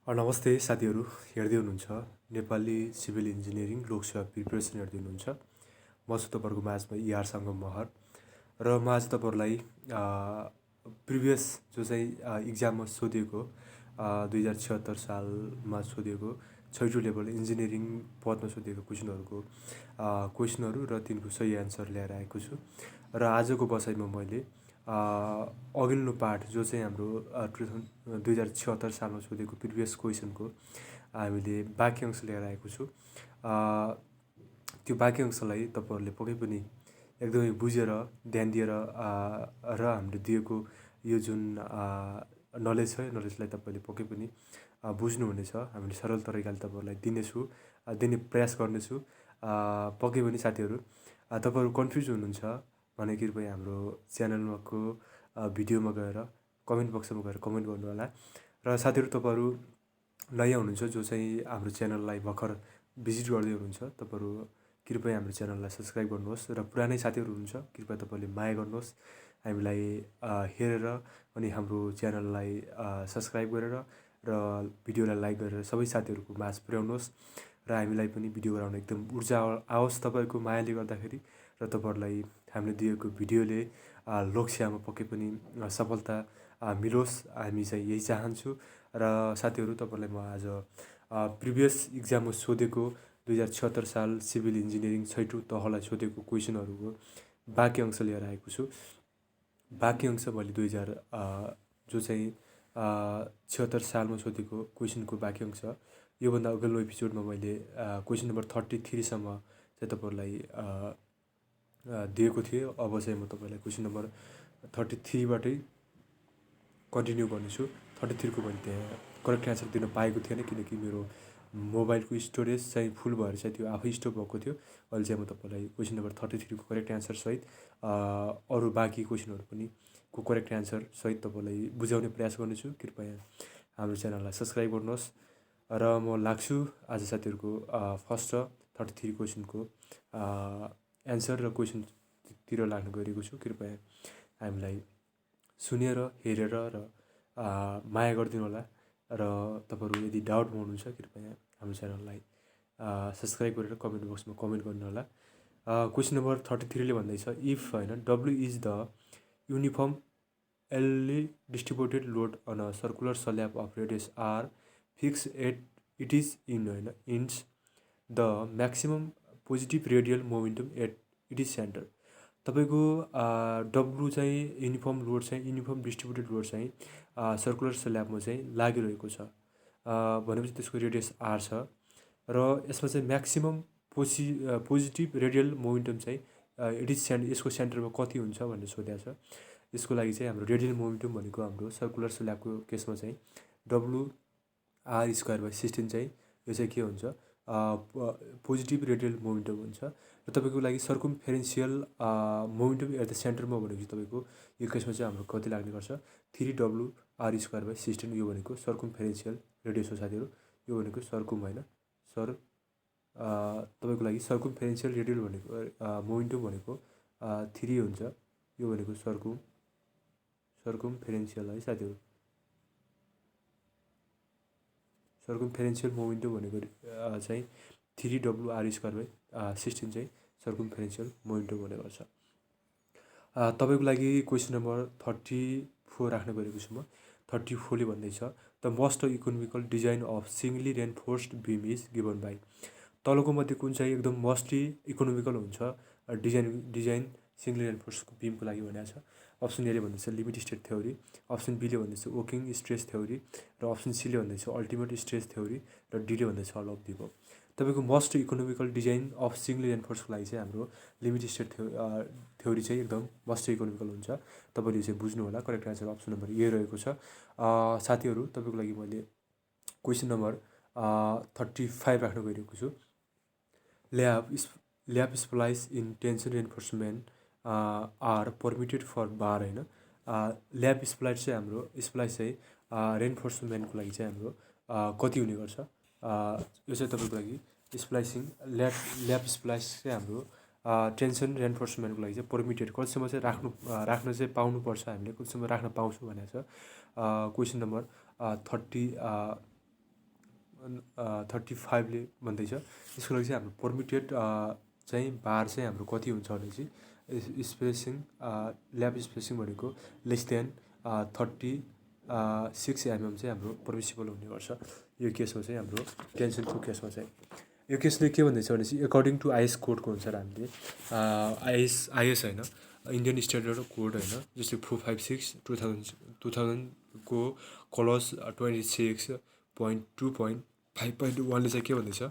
नमस्ते साथीहरू, हेर्दै हुनुहुन्छ Nepali civil engineering Lok Sewa preparation हेर्दै हुनुहुन्छ। म छु तपाईँहरूको माझमा इआरसँग महर र म आज तपाईँहरूलाई प्रिभियस जो चाहिँ इक्जाममा सोधिएको 2076 सालमा सोधिएको छैटौँ लेभल इन्जिनियरिङ पदमा सोधिएको क्वेसनहरू र तिनको सही एन्सर ल्याएर आएको छु। र आजको बसाइमा मैले अघिल्लो पाठ जो चाहिँ हाम्रो 2076 सालमा सोधेको प्रिभियस क्वेसनको हामीले वाक्यांश लिएर आएको छु। त्यो वाक्यांशलाई तपाईँहरूले पक्कै पनि एकदमै बुझेर ध्यान दिएर र हामीले दिएको यो जुन नलेज छ, नलेजलाई तपाईँले पक्कै पनि बुझ्नुहुनेछ। हामीले सरल तरिकाले तपाईँहरूलाई दिने प्रयास गर्नेछु। पक्कै पनि साथीहरू, तपाईँहरू कन्फ्युज हुनुहुन्छ भने कृपया हाम्रो च्यानलमाको भिडियोमा गएर कमेन्ट बक्समा गएर कमेन्ट गर्नु होला। र साथीहरू, तपाईँहरू नयाँ हुनुहुन्छ जो चाहिँ हाम्रो च्यानललाई भर्खर भिजिट गर्दै हुनुहुन्छ, तपाईँहरू कृपया हाम्रो च्यानललाई सब्सक्राइब गर्नुहोस्। र पुरानै साथीहरू हुनुहुन्छ, कृपया तपाईँले माया गर्नुहोस्, हामीलाई हेरेर अनि हाम्रो च्यानललाई सब्सक्राइब गरेर र भिडियोलाई लाइक गरेर सबै साथीहरूको माझ पुर्याउनुहोस्। र हामीलाई पनि भिडियो बनाउन एकदम ऊर्जा आओस् तपाईँहरूको मायाले गर्दाखेरि, र तपाईँहरूलाई हामीले दिएको भिडियोले लोकसेवामा पक्कै पनि सफलता मिलोस्, हामी चाहिँ यही चाहन्छु। र साथीहरू, तपाईँहरूलाई म आज प्रिभियस इक्जाममा सोधेको 2076 साल सिभिल इन्जिनियरिङ छैटौँ तहलाई सोधेको क्वेसनहरूको वाक्यांश लिएर आएको छु। वाक्यांश मैले जो चाहिँ 76 सालमा सोधेको क्वेसनको वाक्यांश, योभन्दा अघिल्लो एपिसोडमा मैले क्वेसन नम्बर 33सम्म चाहिँ तपाईँहरूलाई दिएको थिएँ। अब चाहिँ म तपाईँलाई क्वेसन नम्बर 33बाटै कन्टिन्यू गर्नेछु। 33को मैले त्यहाँ करेक्ट एन्सर दिन पाएको थिएन, किनकि मेरो मोबाइलको स्टोरेज चाहिँ फुल भएर चाहिँ त्यो आफै स्टप भएको थियो। अहिले चाहिँ म तपाईँलाई क्वेसन नम्बर 33को करेक्ट एन्सर सहित अरू बाँकी क्वेसनहरू पनि को करेक्ट एन्सर सहित तपाईँलाई बुझाउने प्रयास गर्नेछु। कृपया हाम्रो च्यानललाई सब्सक्राइब गर्नुहोस्। र म लाग्छु आज साथीहरूको फर्स्ट र 33 क्वेसनको एन्सर र क्वेसनतिर लाग्न गइरहेको छु। कृपया हामीलाई सुनेर हेरेर र माया गरिदिनु होला। र तपाईँहरू यदि डाउटमा हुनुहुन्छ, कृपया हाम्रो च्यानललाई सब्सक्राइब गरेर कमेन्ट बक्समा कमेन्ट गर्नु होला। क्वेसन नम्बर 33ले भन्दैछ, if W is the uniformly distributed load on a circular slab of radius R fix it is ends the maximum positive radial momentum at its centre. तपाईँको W चाहिँ uniform distributed load चाहिँ circular स्ल्याबमा चाहिँ लागिरहेको छ भनेपछि त्यसको radius are छ। र यसमा चाहिँ म्याक्सिमम पोजिटिभ रेडियल मोमेन्टम चाहिँ यसको सेन्टरमा कति हुन्छ भनेर सोधेको छ। यसको लागि चाहिँ हाम्रो रेडियल मोमेन्टम भनेको हाम्रो सर्कुलर स्ल्याबको केसमा चाहिँ WR²/16 चाहिँ यो चाहिँ के हुन्छ, पोजिटिभ रेडियल मोमेन्टम हुन्छ। र तपाईँको लागि सर्कमफेरेन्सियल मोमेन्टम एट द सेन्टरमा भनेपछि तपाईँको यो केसमा चाहिँ हाम्रो कति लाग्ने गर्छ, 3WR²/16। यो भनेको सर्कमफेरेन्सियल रेडियस हो साथीहरू। यो भनेको सर्कुम होइन, तपाईँको लागि सर्कमफेरेन्सियल रेडियल भनेको मोमेन्टम भनेको 3 हुन्छ। यो भनेको सर्कमफेरेन्सियल है साथीहरू। सर्कमफेरेन्सियल मोमेन्टम भनेको चाहिँ 3WR²/16 चाहिँ सर्कमफेरेन्सियल मोमेन्टम हुने गर्छ। तपाईँको लागि क्वेसन नम्बर 34 राख्न गएको छु म। 34ले भन्दैछ, the most economical design of singly reinforced beam is given by. तलको मध्ये कुन चाहिँ एकदम मोस्टली इकोनोमिकल हुन्छ डिजाइन सिङ्गली रेनफोर्स्ड बिमको लागि भनेको छ। अप्सन एले भन्दैछ लिमिट स्टेट थ्योरी, अप्सन बीले भन्दैछ वर्किङ स्ट्रेस थ्योरी, र अप्सन सीले भन्दैछ अल्टिमेट स्ट्रेस थ्योरी, र डीले भन्दैछ अल अफ द अबभ। तपाईँको most economical design of singly रेनफोर्स्डको लागि चाहिँ हाम्रो लिमिट स्टेट थ्योरी चाहिँ एकदम मोस्ट इकोनोमिकल हुन्छ। तपाईँले चाहिँ बुझ्नु होला। Correct answer option number A रहेको छ। साथीहरू, तपाईँको लागि मैले क्वेसन नम्बर 35 राख्न गइरहेको छु। Lap splice in tension reinforcement are permitted for bar होइन। ल्याब स्प्लाइस चाहिँ हाम्रो रेन्फोर्समेन्टको लागि चाहिँ हाम्रो कति हुने गर्छ। यो चाहिँ तपाईँको लागि स्प्लाइसिङ ल्याब स्प्लाइस चाहिँ हाम्रो टेन्सन रेन्फोर्समेन्टको लागि चाहिँ पर्मिटेड कतिसम्म चाहिँ राख्न चाहिँ पाउनुपर्छ, हामीले कतिसम्म राख्न पाउँछौँ भनेको छ। क्वेसन नम्बर 35ले भन्दैछ। यसको लागि चाहिँ हाम्रो पर्मिटेड चाहिँ बार चाहिँ हाम्रो कति हुन्छ भने चाहिँ स्पेसिङ ल्याब स्पेसिङ भनेको लेस देन 36 mm चाहिँ हाम्रो पर्मिसिबल हुने गर्छ यो केसमा चाहिँ हाम्रो टेन्सन टु केसमा चाहिँ। यो केसले के भन्दैछ भने चाहिँ एकर्डिङ टु आइएस कोडको अनुसार हामीले आइएस होइन इन्डियन स्ट्यान्डर्ड कोड होइन जस्तै 456 2000को क्लज 26.2.5.1ले चाहिँ के भन्दैछ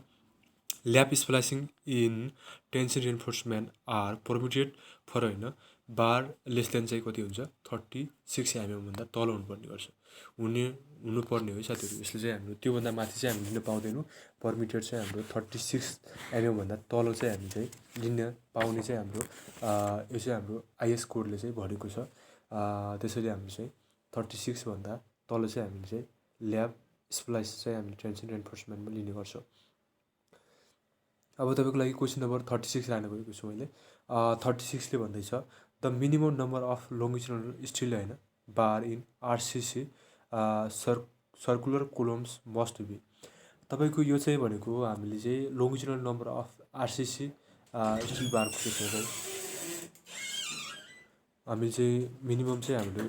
lap splicing in tension reinforcement are permitted for होइन बार लेस देन चाहिँ कति हुन्छ 36 mm भन्दा तल हुनुपर्ने गर्छ हुनुपर्ने हो साथीहरू। यसले चाहिँ हाम्रो त्योभन्दा माथि चाहिँ हामी लिन पाउँदैनौँ। पर्मिटेड चाहिँ हाम्रो 36 mm भन्दा तल चाहिँ हामी चाहिँ लिन पाउने चाहिँ हाम्रो यो चाहिँ हाम्रो आइएस कोडले चाहिँ भनेको छ। त्यसैले हामीले चाहिँ 36 भन्दा तल चाहिँ हामीले चाहिँ ल्याब स्प्लाइस चाहिँ हामीले टेन्सन रिइन्फोर्समेन्टमा लिने गर्छौँ। अब तपाईँको लागि क्वेसन नम्बर 36 राख्न गएको छु मैले। 36ले भन्दैछ the minimum number of longitudinal steel होइन bar in RCC circular columns must be. तपाईँको यो चाहिँ भनेको हामीले चाहिँ longitudinal number of RCC steel बारको केसमा चाहिँ हामीले चाहिँ मिनिमम चाहिँ हामीले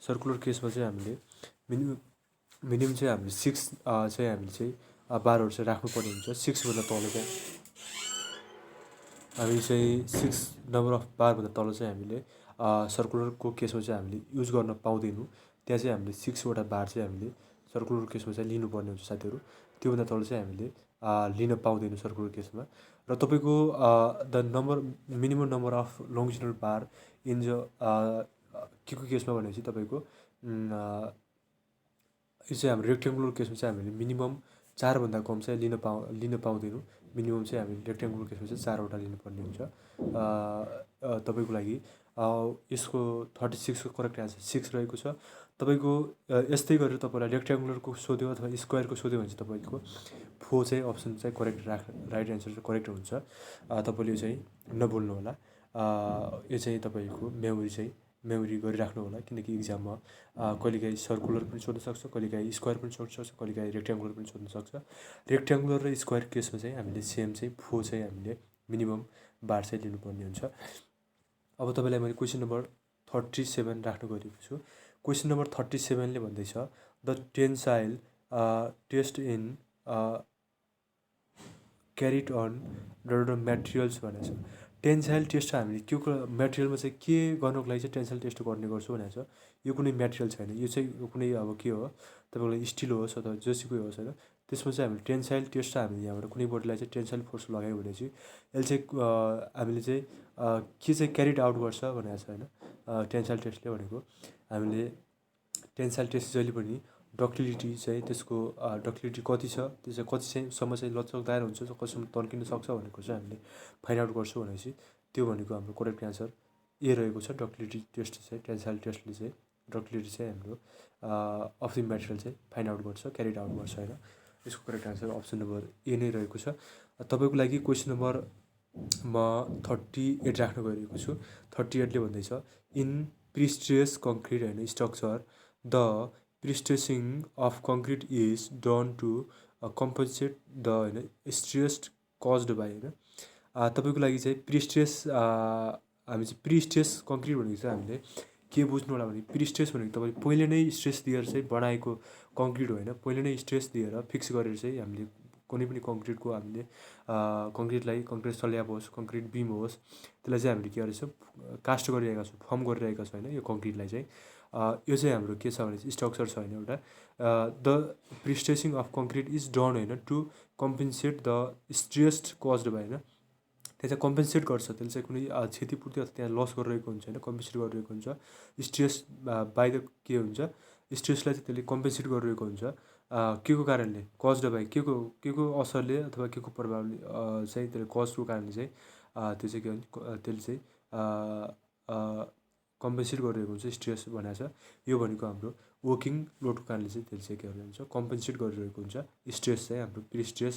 सर्कुलर केसमा चाहिँ हामीले मिनिमम चाहिँ हामीले 6 चाहिँ हामीले चाहिँ बारहरू चाहिँ राख्नुपर्ने हुन्छ। 6भन्दा तल चाहिँ हामी चाहिँ 6 नम्बर अफ बारभन्दा तल चाहिँ हामीले सर्कुलरको केसमा चाहिँ हामीले युज गर्न पाउँदैनौँ। त्यहाँ चाहिँ हामीले 6वटा बार चाहिँ हामीले सर्कुलर केसमा चाहिँ लिनुपर्ने हुन्छ साथीहरू। त्योभन्दा तल चाहिँ हामीले लिन पाउँदैनौँ सर्कुलर केसमा। र तपाईँको the minimum number of longitudinal bar in the के को केसमा भनेपछि तपाईँको यो चाहिँ हाम्रो रेक्टेङ्गुलर केसमा चाहिँ हामीले मिनिमम 4भन्दा कम चाहिँ लिन पाउँदैनौँ। मिनिमम चाहिँ हामीले रेक्टेङ्गुलर केसमा चाहिँ 4वटा लिनुपर्ने हुन्छ। तपाईँको लागि यसको 36को करेक्ट एन्सर 6 रहेको छ। तपाईँको यस्तै गरेर तपाईँलाई रेक्टेङ्गुलरको सोध्यो अथवा स्क्वायरको सोध्यो भने चाहिँ तपाईँको 4 चाहिँ अप्सन चाहिँ करेक्ट राइट एन्सर चाहिँ करेक्ट हुन्छ। तपाईँले यो चाहिँ नभुल्नु होला। यो चाहिँ तपाईँको मेमोरी गरिराख्नु होला किनकि इक्जाममा कहिलेकाहीँ सर्कुलर पनि सोध्न सक्छ, कहिलेकाहीँ स्क्वायर पनि सोध्न सक्छ, कहिलेकाहीँ रेक्टेङ्गुलर पनि सोध्न सक्छ। रेक्टेङ्गुलर र स्क्वायर केसमा चाहिँ हामीले सेम चाहिँ 4 चाहिँ हामीले मिनिमम बार चाहिँ लिनुपर्ने हुन्छ। अब तपाईँलाई मैले क्वेसन नम्बर 37 राख्न गएको छु। क्वेसन नम्बर 37ले भन्दैछ the tensile test in carried on र मेटेरियल्स भनेको छ। टेन्साइल टेस्ट हामीले के मेटेरियलमा चाहिँ के गर्नको लागि चाहिँ टेन्साइल टेस्ट गर्ने गर्छौँ भनेको छ। यो कुनै मेटेरियल छैन, यो चाहिँ कुनै अब के हो तपाईँको लागि स्टिल होस् अथवा जोसुकै होस् होइन त्यसमा चाहिँ हामीले टेन्साइल टेस्ट हामीले यहाँबाट कुनै बोडीलाई चाहिँ टेन्साइल फोर्स लगायो भने चाहिँ यसले चाहिँ हामीले चाहिँ के चाहिँ क्यारिड आउट गर्छ भनेको छ होइन। टेन्साइल टेस्टले भनेको हामीले टेन्साइल टेस्ट जहिले पनि डक्टिलिटी चाहिँ त्यसको डक्टिलिटी कति छ, त्यो चाहिँ कतिसम्म चाहिँ लचकदार हुन्छ, कतिसम्म तन्किन सक्छ भनेको चाहिँ हामीले फाइन्ड आउट गर्छौँ भनेपछि त्यो भनेको हाम्रो करेक्ट एन्सर ए रहेको छ। डक्टिलिटी टेस्ट चाहिँ टेन्साइल टेस्टले चाहिँ डक्टिलिटी चाहिँ हाम्रो अफ द मेटेरियल चाहिँ फाइन्ड आउट गर्छ, क्यारिड आउट गर्छ होइन। यसको करेक्ट एन्सर अप्सन नम्बर ए नै रहेको छ। तपाईँको लागि क्वेसन नम्बर म 38 राख्न गइरहेको छु। 38ले भन्दैछ इन प्रिस्ट्रेस कङ्क्रिट होइन structure the prestressing of concrete is done to compensate the होइन स्ट्रेस कज्ड बाई होइन। तपाईँको लागि चाहिँ प्रिस्ट्रेस हामी चाहिँ प्रिस्ट्रेस कङ्क्रिट भनेको चाहिँ हामीले के बुझ्नु होला भने प्रिस्ट्रेस भनेको तपाईँले पहिले नै स्ट्रेस दिएर चाहिँ बनाएको कङ्क्रिट होइन, पहिले नै स्ट्रेस दिएर फिक्स गरेर चाहिँ हामीले कुनै पनि कङ्क्रिटको हामीले कङ्क्रिट स्ल्याब होस्, कङ्क्रिट बिम होस् त्यसलाई चाहिँ हामीले के गरेछौँ कास्ट गरिरहेका छौँ, फर्म गरिरहेका छौँ होइन। यो कङ्क्रिटलाई चाहिँ यो चाहिँ हाम्रो के छ भने स्ट्रक्चर छ होइन एउटा। The prestressing of concrete is done होइन to compensate the stress caused by होइन। त्यहाँ चाहिँ कम्पेन्सेट गर्छ, त्यसले चाहिँ कुनै क्षतिपूर्ति अथवा त्यहाँ लस गरिरहेको हुन्छ होइन, कम्पेन्सेट गरिरहेको हुन्छ। स्ट्रेस बाई द के हुन्छ स्ट्रेसलाई चाहिँ त्यसले कम्पेन्सेट गरिरहेको हुन्छ के को कारणले कज्ड बाई के को असरले अथवा के को प्रभावले चाहिँ त्यसले कजको कारणले चाहिँ त्यो चाहिँ के भन्छ त्यसले चाहिँ कम्पेन्सेट गरिरहेको हुन्छ स्ट्रेस भनेको छ। यो भनेको हाम्रो वर्किङ लोडको कारणले चाहिँ त्यसले चाहिँ के गरेको हुन्छ कम्पेन्सेट गरिरहेको हुन्छ। स्ट्रेस चाहिँ हाम्रो प्रिस्ट्रेस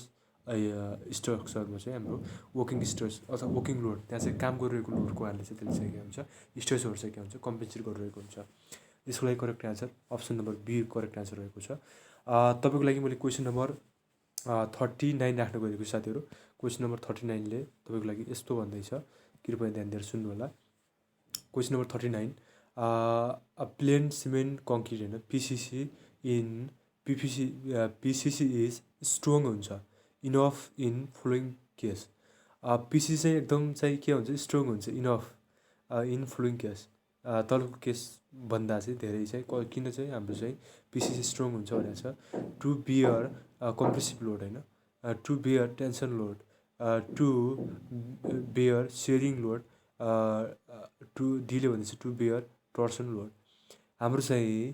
स्ट्रक्चरमा चाहिँ हाम्रो वर्किङ स्ट्रेस अथवा वर्किङ लोड त्यहाँ चाहिँ काम गरिरहेको लोडको कारणले चाहिँ त्यसले चाहिँ के हुन्छ स्ट्रेसहरू चाहिँ के हुन्छ कम्पेन्सेट गरिरहेको हुन्छ। यसको लागि correct answer option number B correct answer रहेको छ। तपाईँको लागि मैले क्वेसन नम्बर 39 राख्न गएको साथीहरू। क्वेसन नम्बर 39ले तपाईँको लागि यस्तो भन्दैछ, कृपया ध्यान दिएर सुन्नु होला। Question number 39, plain cement concrete होइन PCC in PCC is strong हुन्छ enough in flowing case. PCC चाहिँ एकदम चाहिँ के हुन्छ, स्ट्रङ हुन्छ इनफ इन फ्लोइङ केस, तलको केस भन्दा चाहिँ धेरै चाहिँ किन चाहिँ हाम्रो चाहिँ पिसिसी स्ट्रङ हुन्छ भनेको छ। टु बियर कम्प्रेसिभ लोड होइन, to bear tension load, to bear shearing load, to delay भनेपछि टु बियर टर्सन लोड। हाम्रो चाहिँ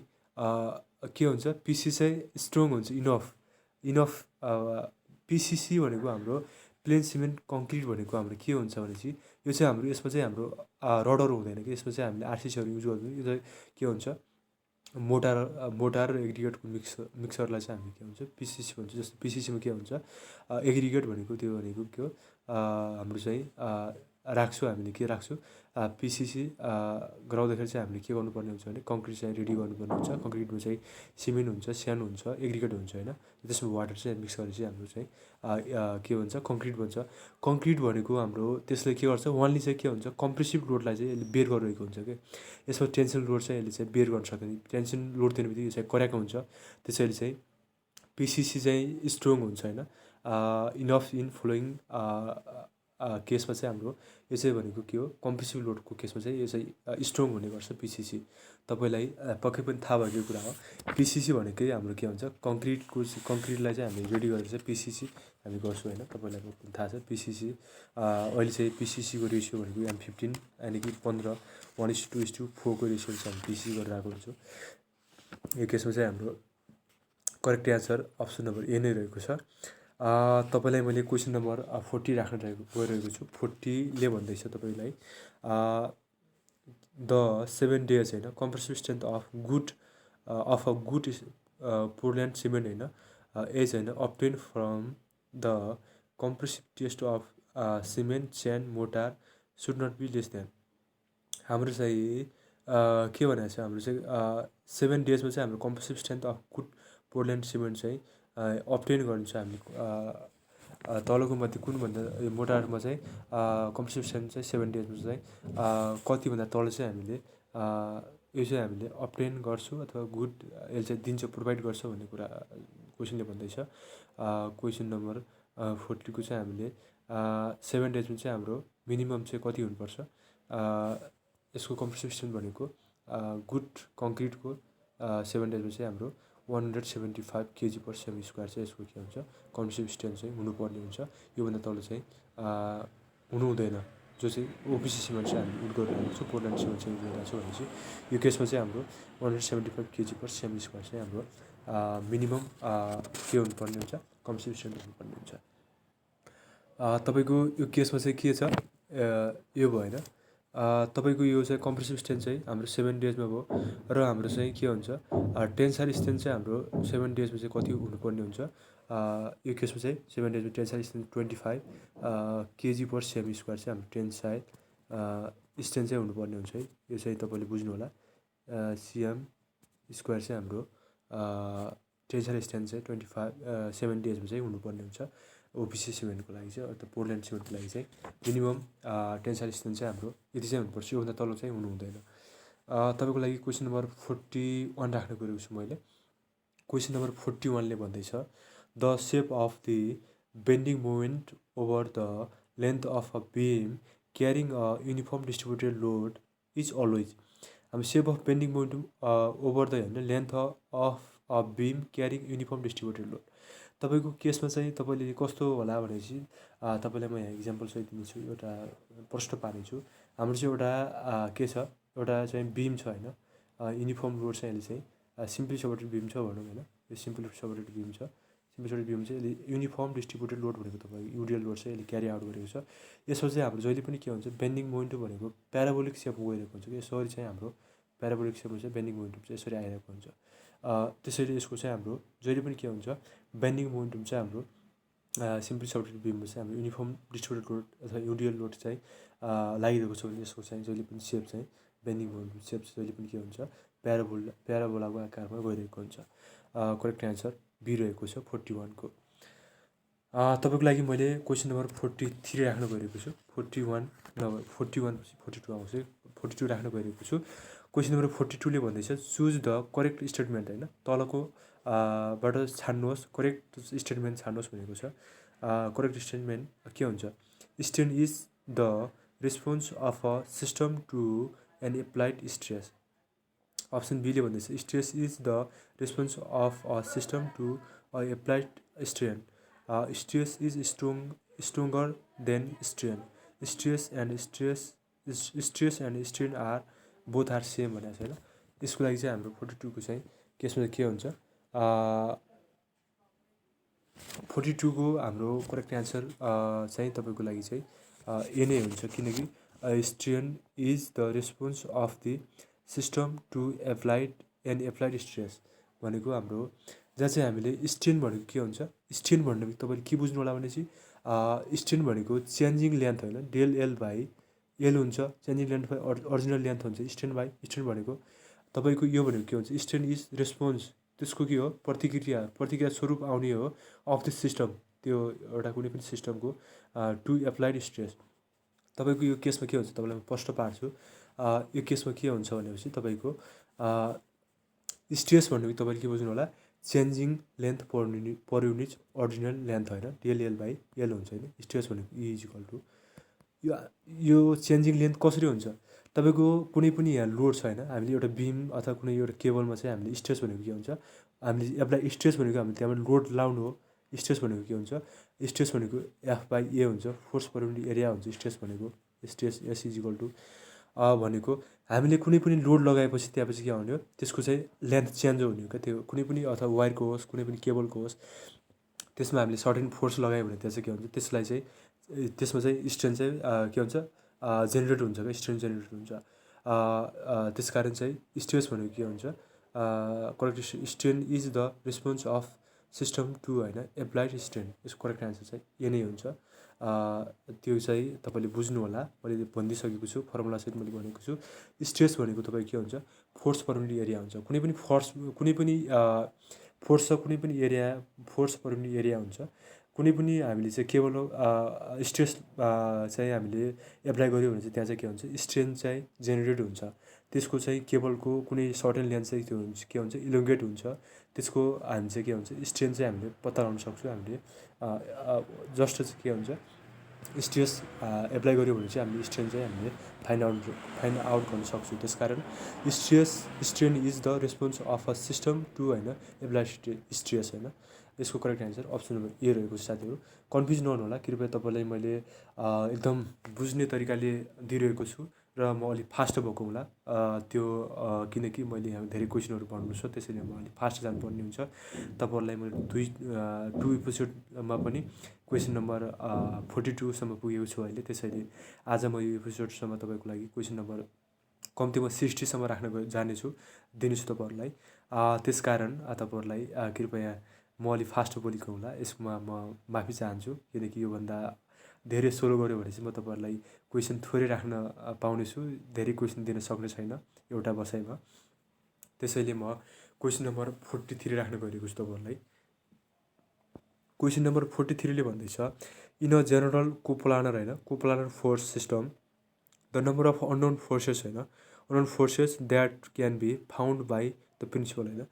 के हुन्छ, पिसिसी चाहिँ स्ट्रङ हुन्छ इनफ पिसिसी भनेको हाम्रो प्लेन सिमेन्ट कङ्क्रिट भनेको हाम्रो के हुन्छ भनेपछि यो चाहिँ हाम्रो यसमा चाहिँ हाम्रो रडर हुँदैन कि, यसमा चाहिँ हामीले आरसिसीहरू युज गर्दैन। यो चाहिँ के हुन्छ, मोटार र एग्रिगेटको मिक्सरलाई चाहिँ हामीले के हुन्छ पिसिसी भन्छ। जस्तो पिसिसीमा के हुन्छ, एग्रिगेट भनेको त्यो भनेको के हो, हाम्रो चाहिँ राख्छु हामीले के राख्छु, पिसिसी गराउँदाखेरि चाहिँ हामीले के गर्नुपर्ने हुन्छ भने कङ्क्रिट चाहिँ रेडी गर्नुपर्ने हुन्छ। कङ्क्रिटमा चाहिँ सिमेन्ट हुन्छ, स्यान्ड हुन्छ, एग्रिगेट हुन्छ होइन, त्यसमा वाटर चाहिँ मिक्स गरेर चाहिँ हाम्रो चाहिँ के भन्छ कङ्क्रिट भन्छ। कङ्क्रिट भनेको हाम्रो त्यसले के गर्छ, वानली चाहिँ के हुन्छ कम्प्रेसिभ लोडलाई चाहिँ यसले बेयर गरिरहेको हुन्छ कि, यसमा टेन्सन लोड चाहिँ यसले चाहिँ बेयर गर्न सक्दैन। टेन्सन लोड दिने बित्तिकै यो चाहिँ कराएको हुन्छ, त्यसैले चाहिँ पिसिसी चाहिँ स्ट्रङ हुन्छ होइन इनफ इन फ्लोइङ केसमा चाहिँ हाम्रो यो चाहिँ भनेको के हो, कम्प्रेसिभ लोडको केसमा चाहिँ यो चाहिँ स्ट्रङ हुने गर्छ पिसिसी। तपाईँलाई पक्कै पनि थाहा भएको कुरा हो। पिसिसी भनेकै हाम्रो के हुन्छ, कङ्क्रिटलाई चाहिँ हामीले रेडी गरेर चाहिँ पिसिसी हामी गर्छौँ होइन। तपाईँलाई पनि थाहा छ पिसिसी अहिले चाहिँ पिसिसीको रेसियो भनेको M15 यानि कि 15:1:2:4 को रेसियो चाहिँ हामी पिसिसी गरेर आएको हुन्छौँ। यो केसमा चाहिँ हाम्रो करेक्ट एन्सर अप्सन नम्बर ए नै रहेको छ। तपाईँलाई मैले क्वेसन नम्बर 40 राख्न गइरहेको छु। 40ले भन्दैछ तपाईँलाई द 7 days होइन compressive strength of a good Portland cement होइन एज होइन obtain from the compressive test of cement sand mortar should not be less than. हाम्रो चाहिँ के भनेको छ, हाम्रो चाहिँ 7 days चाहिँ हाम्रो compressive strength of good Portland cement चाहिँ अब्टेन गर्नु छ हामीले। तलको मध्ये कुन भन्दा मोटारमा चाहिँ कम्प्रेसिभ स्ट्रेन्थ चाहिँ 7 days चाहिँ कतिभन्दा तल चाहिँ हामीले यो चाहिँ हामीले अब्टेन गर्छौँ अथवा गुड यसले चाहिँ दिन्छ, प्रोभाइड गर्छ भन्ने कुरा क्वेसनले भन्दैछ। क्वेसन नम्बर 40 को चाहिँ हामीले 7 days चाहिँ हाम्रो मिनिमम चाहिँ कति हुनुपर्छ, यसको कम्प्रेसिभ स्ट्रेन्थ भनेको गुड कङ्क्रिटको 7 days चाहिँ हाम्रो 175 kg/cm² चाहिँ यसको के हुन्छ कम्प्रेसिभ स्ट्रेन्थ चाहिँ हुनुपर्ने हुन्छ। योभन्दा तल चाहिँ हुनु हुँदैन, जो चाहिँ ओपिसी सिमेन्ट चाहिँ हामी युज गरिरहेको छौँ, पोर्टल्यान्ड सिमेन्ट चाहिँ युज गरिरहेको छौँ भनेपछि यो केसमा चाहिँ हाम्रो 175 kg/cm² चाहिँ हाम्रो मिनिमम के हुनुपर्ने हुन्छ, कम्प्रेसिभ स्ट्रेन्थ हुनुपर्ने हुन्छ। तपाईँको यो केसमा चाहिँ के छ, यो भएन। तपाईँको यो चाहिँ कम्प्रेसिभ स्ट्रेन्थ चाहिँ हाम्रो 7 days भयो र हाम्रो चाहिँ के हुन्छ टेन्साइल स्ट्रेन्थ चाहिँ हाम्रो 7 days चाहिँ कति हुनुपर्ने हुन्छ। यो केसमा चाहिँ 7 days टेन्साइल स्ट्रेन्थ 25 kg/cm² चाहिँ हाम्रो टेन्साइल स्ट्रेन्थ चाहिँ हुनुपर्ने हुन्छ है। यो चाहिँ तपाईँले बुझ्नु होला। cm² चाहिँ हाम्रो टेन्साइल स्ट्रेन्थ चाहिँ 7 days चाहिँ हुनुपर्ने हुन्छ ओपिसी सिमेन्टको लागि चाहिँ, अर्थात् पोर्टल्यान्ड सिमेन्टको लागि चाहिँ मिनिमम टेन्साइल स्ट्रेन्थ चाहिँ हाम्रो यति चाहिँ हुनुपर्छ, योभन्दा तल चाहिँ हुनु हुँदैन। तपाईँको लागि क्वेसन नम्बर 41 राख्न गएको छु मैले। क्वेसन नम्बर 41ले भन्दैछ the shape of the bending moment over the length of a beam carrying a uniform distributed load is always. हाम्रो shape of bending moment over the होइन length of a beam carrying uniform distributed load. तपाईँको केसमा चाहिँ तपाईँले कस्तो होला भनेपछि तपाईँलाई म यहाँ इक्जाम्पल सहित दिनेछु, एउटा प्रश्न पार्नेछु। हाम्रो चाहिँ एउटा के छ, एउटा चाहिँ बिम छ होइन, युनिफर्म लोड चाहिँ यसले चाहिँ सिम्पली सपोर्टेड बिम छ भनौँ होइन, यो सिम्पली सपोर्टेड बिम छ। सिम्पली सपोर्टेड बिम चाहिँ यसले युनिफर्म डिस्ट्रिब्युटेड लोड भनेको तपाईँको युडिएल लोड चाहिँ यसले क्यारी आउट गरेको छ। यसमा चाहिँ हाम्रो जहिले पनि के हुन्छ, बेन्डिङ मोमेन्टम भनेको प्याराबोलिक सेपमा गइरहेको हुन्छ कि, यसरी चाहिँ हाम्रो प्याराबोलिक सेपमा चाहिँ बेन्डिङ मोमेन्टम चाहिँ यसरी आइरहेको हुन्छ। त्यसैले यसको चाहिँ हाम्रो जहिले पनि के हुन्छ, बेन्डिङ मोमेन्टम चाहिँ हाम्रो सिम्पली सपोर्टेड बिममा चाहिँ हाम्रो युनिफर्म डिस्ट्रिब्युटेड लोड अथवा युडिएल लोड चाहिँ लागिरहेको छ भने यसको चाहिँ जहिले पनि सेप चाहिँ बेन्डिङ मोमेन्टम सेप जहिले पनि के हुन्छ, प्याराबोलाको आकारमा गइरहेको हुन्छ। करेक्ट एन्सर बी रहेको छ 41 को। तपाईँको लागि मैले क्वेसन नम्बर 43 राख्न गइरहेको छु। 41 नभए 41 पछि 42 आउँछ। 42 राख्न गइरहेको छु। क्वेसन नम्बर 42 ले भन्दैछ चुज द करेक्ट स्टेटमेन्ट होइन, तलको बाट छान्नुहोस्, करेक्ट स्टेटमेन्ट छान्नुहोस् भनेको छ। करेक्ट स्टेटमेन्ट के हुन्छ? Strain is the response of a system to an applied stress. Option बीले भन्दैछ stress is the response of a system to a applied strain. Stress is stronger than strain. Stress and strain are both are same भनेको छ होइन। यसको लागि चाहिँ हाम्रो 42 को चाहिँ केसमा के हुन्छ? 42 को हाम्रो करेक्ट एन्सर चाहिँ तपाईँको लागि चाहिँ ए नै हुन्छ, किनकि strain is the response of the system to applied stress भनेको हाम्रो जहाँ चाहिँ हामीले स्ट्रेन भनेको के हुन्छ? स्ट्रेन भन्ने तपाईँले के बुझ्नु होला भनेपछि स्ट्रेन भनेको चेन्जिङ लेन्थ होइन, डेल एल बाई एल हुन्छ। Changing length by original length हुन्छ स्ट्रेन बाई स्ट्रेन भनेको तपाईँको यो भनेको के हुन्छ? स्ट्रेन इज रेस्पोन्स, त्यसको के हो? प्रतिक्रिया स्वरूप आउने हो अफ द सिस्टम, त्यो एउटा कुनै पनि सिस्टमको टु एप्लाइड स्ट्रेस। तपाईँको यो केसमा के हुन्छ तपाईँलाई म प्रश्न पार्छु। यो केसमा के हुन्छ भनेपछि तपाईँको स्ट्रेस भनेको तपाईँले के बुझ्नु होला? Changing length per unit original length होइन, डिएलएल बाई एल हुन्छ होइन। स्ट्रेस भनेको इ इज इक्वल टु यो चेन्जिङ लेन्थ कसरी हुन्छ? तपाईँको कुनै पनि यहाँ लोड छ होइन, हामीले एउटा बिम अथवा कुनै एउटा केबलमा चाहिँ हामीले स्ट्रेस भनेको के हुन्छ? हामीले एप्लाई स्ट्रेस भनेको हामीले त्यहाँबाट लोड लाउनु हो। स्ट्रेस भनेको के हुन्छ? स्ट्रेस भनेको एफ बाई ए हुन्छ, फोर्स पर युनिट एरिया हुन्छ स्ट्रेस भनेको। Stress S is equal to भनेको हामीले कुनै पनि लोड लगाएपछि त्यहाँपछि के हुने हो? त्यसको चाहिँ लेन्थ चेन्ज हुने हो क्या। त्यो कुनै पनि अथवा वायरको होस्, कुनै पनि केबलको होस्, त्यसमा हामीले सर्टेन फोर्स लगायो भने त्यहाँ चाहिँ के हुन्छ? त्यसलाई चाहिँ त्यसमा चाहिँ स्ट्रेन चाहिँ के हुन्छ? जेनेरेट हुन्छ क्या, स्ट्रेन जेनेरेट हुन्छ। त्यस कारण चाहिँ स्ट्रेस भनेको के हुन्छ? Correct strain is the response of system to होइन एप्लाइड स्ट्रेन। यसको करेक्ट एन्सर चाहिँ ए नै हुन्छ। त्यो चाहिँ तपाईँले बुझ्नु होला, मैले भनिदिइसकेको छु, फर्मुलासहित मैले भनेको छु। स्ट्रेस भनेको तपाईँ के हुन्छ? फोर्स पर युनिट एरिया हुन्छ। कुनै पनि फोर्स छ, कुनै पनि area force per unit area हुन्छ। कुनै पनि हामीले चाहिँ केवल स्ट्रेस चाहिँ हामीले एप्लाई गऱ्यो भने चाहिँ त्यहाँ चाहिँ के हुन्छ? स्ट्रेन चाहिँ जेनेरेट हुन्छ। त्यसको चाहिँ केबलको कुनै सर्टेन लेन्थ चाहिँ त्यो हुन्छ के हुन्छ? इलोङ्गेट हुन्छ। त्यसको हामी चाहिँ के हुन्छ? स्ट्रेन चाहिँ हामीले पत्ता लगाउन सक्छौँ। हामीले जस्ट चाहिँ के हुन्छ? स्ट्रेस एप्लाई गऱ्यो भने चाहिँ हामीले स्ट्रेन चाहिँ हामीले फाइन्ड आउट गर्न सक्छौँ। त्यस कारण strain is the response of a system to होइन एप्लाइड स्ट्रेस होइन। यसको correct answer option number A रहेको छ। साथीहरू कन्फ्युज नहुनु होला, कृपया तपाईँलाई मैले एकदम बुझ्ने तरिकाले दिइरहेको छु र म अलिक फास्ट भएको होला। त्यो किनकि मैले यहाँ धेरै क्वेसनहरू पढ्नु छ, त्यसैले म अलिक फास्ट जानुपर्ने हुन्छ। तपाईँहरूलाई मैले 2 एपिसोडमा पनि क्वेसन नम्बर 42सम्म पुगेको छु अहिले। त्यसैले आज म यो एपिसोडसम्म तपाईँको लागि क्वेसन नम्बर कम्तीमा 60सम्म राख्न जानेछु, दिनेछु तपाईँहरूलाई। त्यसकारण तपाईँहरूलाई कृपया म अलिक फास्ट बोलेको होला, यसमा म माफी चाहन्छु, किनकि योभन्दा धेरै सोलो गऱ्यो भने चाहिँ म तपाईँहरूलाई क्वेसन थोरै राख्न पाउनेछु, धेरै क्वेसन दिन सक्ने छैन एउटा बसाइमा। त्यसैले म क्वेसन नम्बर 43 राख्न गइरहेको छु तपाईँहरूलाई। क्वेसन नम्बर 43 ले भन्दैछ इन अ जेनरल कोप्लानर होइन, coplanar force system the number of unknown forces होइन, unknown forces that can be found by the principle होइन।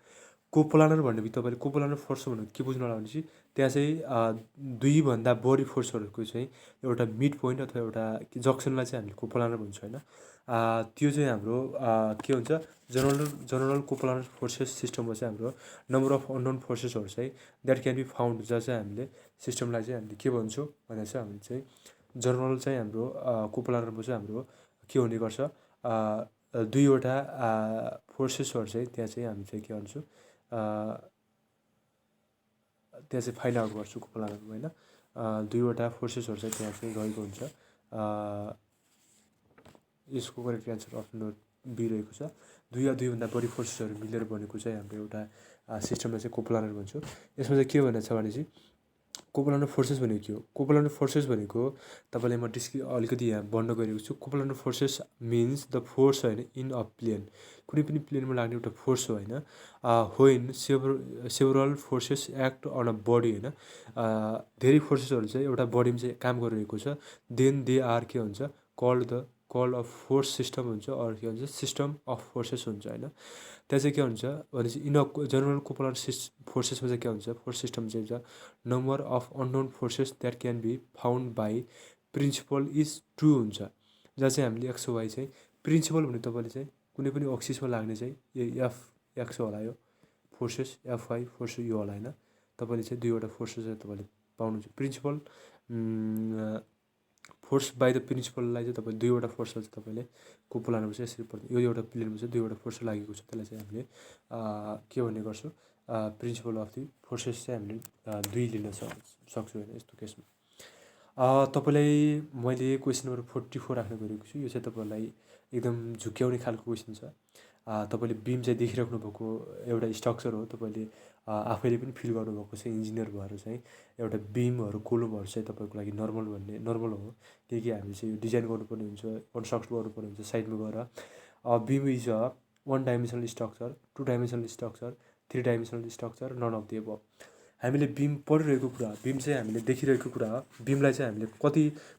कोप्लानर भन्ने तपाईँले कोप्लानर फोर्स भनेको के बुझ्नु होला भनेपछि त्यहाँ चाहिँ दुईभन्दा बढी फोर्सहरूको चाहिँ एउटा मिड पोइन्ट अथवा एउटा जक्सनलाई चाहिँ हामीले कोप्लानर भन्छौँ होइन। त्यो चाहिँ हाम्रो के हुन्छ? जनरल कोप्लानर फोर्सेस सिस्टममा चाहिँ हाम्रो नम्बर अफ अननोन फोर्सेसहरू चाहिँ द्याट क्यान बी फाउन्ड, जहाँ चाहिँ हामीले सिस्टमलाई चाहिँ हामीले के भन्छौँ भने चाहिँ हामीले चाहिँ जनरल चाहिँ हाम्रो कोप्लानरमा चाहिँ हाम्रो के हुने गर्छ? दुईवटा फोर्सेसहरू चाहिँ त्यहाँ चाहिँ हामी चाहिँ के भन्छौँ? त्यहाँ चाहिँ फाइन्ड आउट गर्छु कोप्लानरमा होइन। दुईवटा फोर्सेसहरू चाहिँ त्यहाँ चाहिँ रहेको हुन्छ। यसको करेक्ट एन्सर अप्सन बी रहेको छ। दुई या दुईभन्दा बढी फोर्सेसहरू मिलेर बनेको चाहिँ हाम्रो एउटा सिस्टमलाई चाहिँ कोप्लानर भन्छौँ। यसमा चाहिँ के भनेको छ भनेपछि कोपलानो फोर्सेस भनेको के हो? कोपलानो फोर्सेस भनेको तपाईँलाई म अलिकति यहाँ वर्णन गरेको छु। Coplanar forces means the force होइन इन अ प्लेन, कुनै पनि प्लेनमा लाग्ने एउटा फोर्स हो होइन। होइन several forces act on a body होइन, धेरै फोर्सेसहरू चाहिँ एउटा बडीमा चाहिँ काम गरिरहेको छ, देन दे आर के हुन्छ कल्ड अफ फोर्स सिस्टम हुन्छ, अरू के भन्छ सिस्टम अफ फोर्सेस हुन्छ होइन। त्यहाँ चाहिँ के हुन्छ भनेपछि इन अ जनरल कोपलार फोर्सेसमा चाहिँ के हुन्छ, फोर्स सिस्टम चाहिँ हुन्छ number of unknown forces that can be found by principle is true हुन्छ। जहाँ चाहिँ हामीले एक्स वाइ चाहिँ प्रिन्सिपल भने तपाईँले चाहिँ कुनै पनि अक्सिसमा लाग्ने चाहिँ एफ एक्स होला, यो फोर्सेस एफवाई फोर्सेस यो होला होइन। तपाईँले चाहिँ दुईवटा फोर्सेस चाहिँ तपाईँले पाउनुहुन्छ। प्रिन्सिपल फोर्स बाई द प्रिन्सिपललाई चाहिँ तपाईँ दुईवटा फोर्सलाई चाहिँ तपाईँले कोपलारमा चाहिँ यसरी पर्छ। यो एउटा प्लेनमा चाहिँ दुईवटा फोर्स लागेको छ, त्यसलाई चाहिँ हामीले के भन्ने गर्छौँ, प्रिन्सिपल अफ दि फोर्सेस चाहिँ हामीले दुई लिन सक्छौँ होइन यस्तो केसमा। तपाईँलाई मैले क्वेसन नम्बर 44 राख्न गएको छु। यो चाहिँ तपाईँलाई एकदम झुक्क्याउने खालको क्वेसन छ। तपाईँले बिम चाहिँ देखिराख्नु भएको एउटा स्ट्रक्चर हो, तपाईँले आफैले पनि फिल गर्नुभएको छ इन्जिनियर भएर चाहिँ एउटा बिमहरू कोलमहरू चाहिँ तपाईँको लागि नर्मल हो, किनकि हामीले चाहिँ यो डिजाइन गर्नुपर्ने हुन्छ, कन्स्ट्रक्ट गर्नुपर्ने हुन्छ साइडमा गएर। Beam is a 1 dimensional structure, 2 dimensional structure, 3 dimensional structure, none of the above. हामीले बिम पढिरहेको कुरा, बिम चाहिँ हामीले देखिरहेको कुरा, बिमलाई चाहिँ हामीले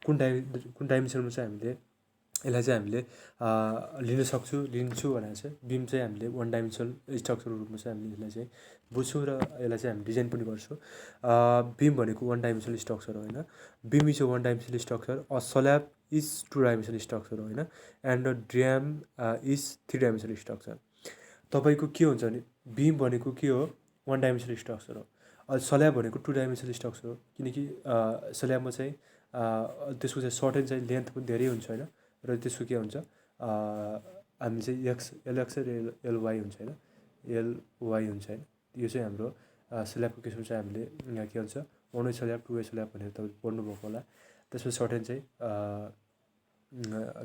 कुन डाइमेन्सनमा चाहिँ हामीले यसलाई चाहिँ हामीले लिन्छु भनेर चाहिँ बिम चाहिँ हामीले 1 डाइमेन्सनल स्ट्रक्चरको रूपमा चाहिँ हामीले यसलाई चाहिँ बुझ्छौँ र यसलाई चाहिँ हामी डिजाइन पनि गर्छौँ। बिम भनेको 1 डाइमेन्सनल स्ट्रक्चर हो होइन। Beam is a 1 dimensional structure, a slab is 2 dimensional structure हो होइन, and a dam is 3 dimensional structure. तपाईँको के हुन्छ भने बिम भनेको के हो, 1 डाइमेन्सनल स्ट्रक्चर हो। स्ल्याब भनेको 2 डाइमेन्सनल स्ट्रक्चर हो, किनकि स्ल्याबमा चाहिँ त्यसको चाहिँ सर्टेन चाहिँ लेन्थ पनि धेरै हुन्छ होइन, र त्यसको के हुन्छ हामी चाहिँ एलएक्स र एलवाई हुन्छ होइन, एलवाई हुन्छ होइन। यो चाहिँ हाम्रो स्ल्याबको केसमा चाहिँ हामीले यहाँ के हुन्छ 1 वे स्ल्याब 2 वे स्ल्याब भनेर तपाईँ पढ्नुभएको होला। त्यसमा सर्टेन चाहिँ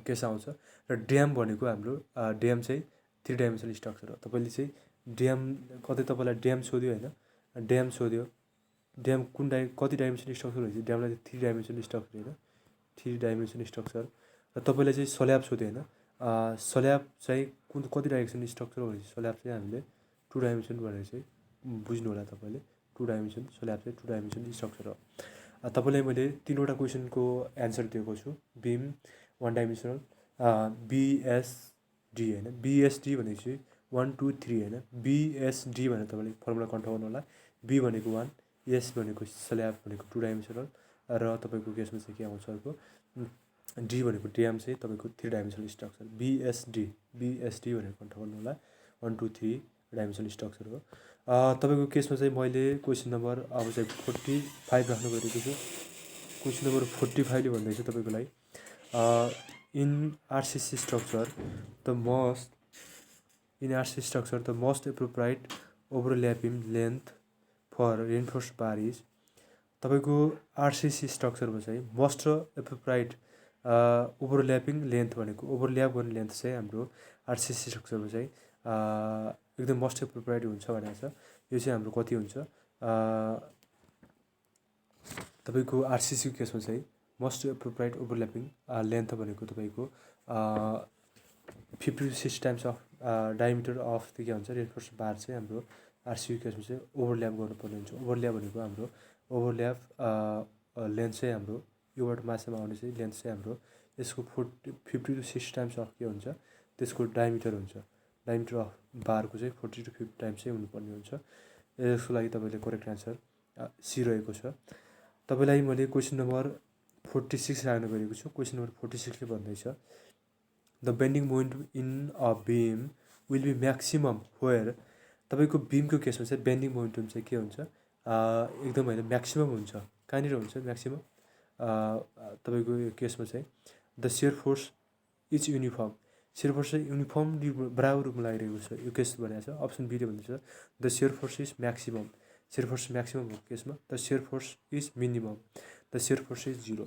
केस आउँछ। र ड्याम भनेको हाम्रो ड्याम चाहिँ 3 डाइमेन्सनल स्ट्रक्चर हो। तपाईँले चाहिँ ड्याम तपाईँलाई ड्याम सोध्यो होइन, ड्याम सोध्यो, ड्याम कति डाइमेन्सनल स्ट्रक्चर हुन्छ, ड्यामलाई चाहिँ 3 डाइमेन्सनल स्ट्रक्चर होइन, 3 डाइमेन्सनल स्ट्रक्चर। र तपाईँलाई चाहिँ स्ल्याब सोध्यो होइन, स्ल्याब चाहिँ कति डाइमेन्सनल स्ट्रक्चर हो भने स्ल्याब चाहिँ हामीले 2 डाइमेन्सन भनेर चाहिँ बुझ्नु होला तपाईँले। 2 डाइमेन्सन स्ल्याब चाहिँ 2 डाइमेन्सनल स्ट्रक्चर हो। तपाईँलाई मैले 3वटा क्वेसनको एन्सर दिएको छु। बिम 1 डाइमेन्सनल, बिएसडी होइन, बिएसडी भनेको चाहिँ 1 2 3 होइन, बिएसडी भनेर तपाईँले फर्मुला कन्ट्रोल गर्नु होला। बी भनेको 1, एस भनेको स्ल्याब भनेको 2 डाइमेन्सनल, र तपाईँको केसमा चाहिँ के आउँछ अर्को डी भनेको ड्याम चाहिँ तपाईँको 3 डाइमेन्सनल स्ट्रक्चर। बिएसडी भनेर कन्ट्रोल गर्नु होला। 1 2 3 डाइमेन्सनल स्ट्रक्चर हो। तपाईँको केसमा चाहिँ मैले क्वेसन नम्बर अब चाहिँ 45 राख्नु गइरहेको छु। क्वेसन नम्बर 45ले भन्दैछ तपाईँको लागि in RCC structure the most appropriate overlapping length for reinforce bar is. तपाईँको आरसिसी स्ट्रक्चरमा चाहिँ मोस्ट एप्रोप्रिएट ओभरल्यापिङ लेन्थ भनेको ओभरल्याप गर्ने लेन्थ चाहिँ हाम्रो आरसिसी स्ट्रक्चरमा चाहिँ एकदम मोस्ट एप्रोप्रिएट हुन्छ भनेको छ। यो चाहिँ हाम्रो कति हुन्छ, तपाईँको आरसिसीको केसमा चाहिँ मोस्ट एप्रोप्रिएट ओभरल्यापिङ लेन्थ भनेको तपाईँको 50 to 60 times of diameter of के भन्छ रेनफोर्स बार चाहिँ हाम्रो आरसिसीको केसमा चाहिँ ओभरल्याप गर्नुपर्ने हुन्छ। ओभरल्याप भनेको हाम्रो ओभरल्याप लेन्थ चाहिँ हाम्रो योबाट मासेमा आउने चाहिँ लेन्थ चाहिँ हाम्रो यसको 50 to 60 टाइम्स अफ के हुन्छ त्यसको डायमिटर हुन्छ। डायमिटर अफ बारको चाहिँ 40 to 50 टाइम्स चाहिँ हुनुपर्ने हुन्छ। यसको लागि तपाईँले करेक्ट एन्सर सी रहेको छ। तपाईँलाई मैले क्वेसन नम्बर 46 राख्न गएको छु। क्वेसन नम्बर 46ले भन्दैछ the bending moment in a beam will be maximum where. तपाईँको बिमको केसमा चाहिँ बेन्डिङ मोमेन्टम चाहिँ के हुन्छ एकदम होइन म्याक्सिमम हुन्छ। कहाँनिर हुन्छ म्याक्सिमम, तपाईँको यो केसमा चाहिँ the seer force is uniform. Share force चाहिँ युनिफर्मली बराबर रूपमा लागिरहेको छ यो केस भनेको छ। अप्सन बीले भन्दैछ the seer force is maximum. Share force maximum भएको केसमा the seer force is minimum, the seer force is 0।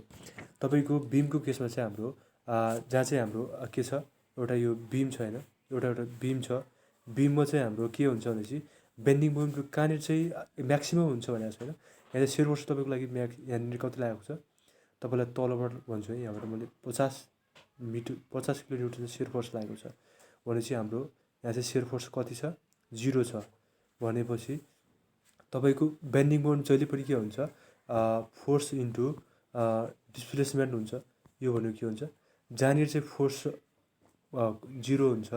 तपाईँको बिमको केसमा चाहिँ हाम्रो जहाँ चाहिँ हाम्रो के छ एउटा यो बिम छ होइन, एउटा बिम छ। बिममा चाहिँ हाम्रो के हुन्छ भनेपछि बेन्डिङ मोमेन्ट कहाँनिर चाहिँ म्याक्सिमम हुन्छ भनेको छ होइन। यहाँ चाहिँ सेयर फोर्स तपाईँको लागि यहाँनिर कति लागेको छ तपाईँलाई तलबाट भन्छु है, यहाँबाट मैले 50 किलोन्युटन चाहिँ सेयर फोर्स लागेको छ भनेपछि हाम्रो यहाँ चाहिँ सेयर फोर्स कति छ 0 छ भनेपछि तपाईँको बेन्डिङ मोमेन्ट जहिले पनि के हुन्छ फोर्स इन्टु डिस्प्लेसमेन्ट हुन्छ। यो भनेको के हुन्छ जहाँनिर चाहिँ फोर्स 0 हुन्छ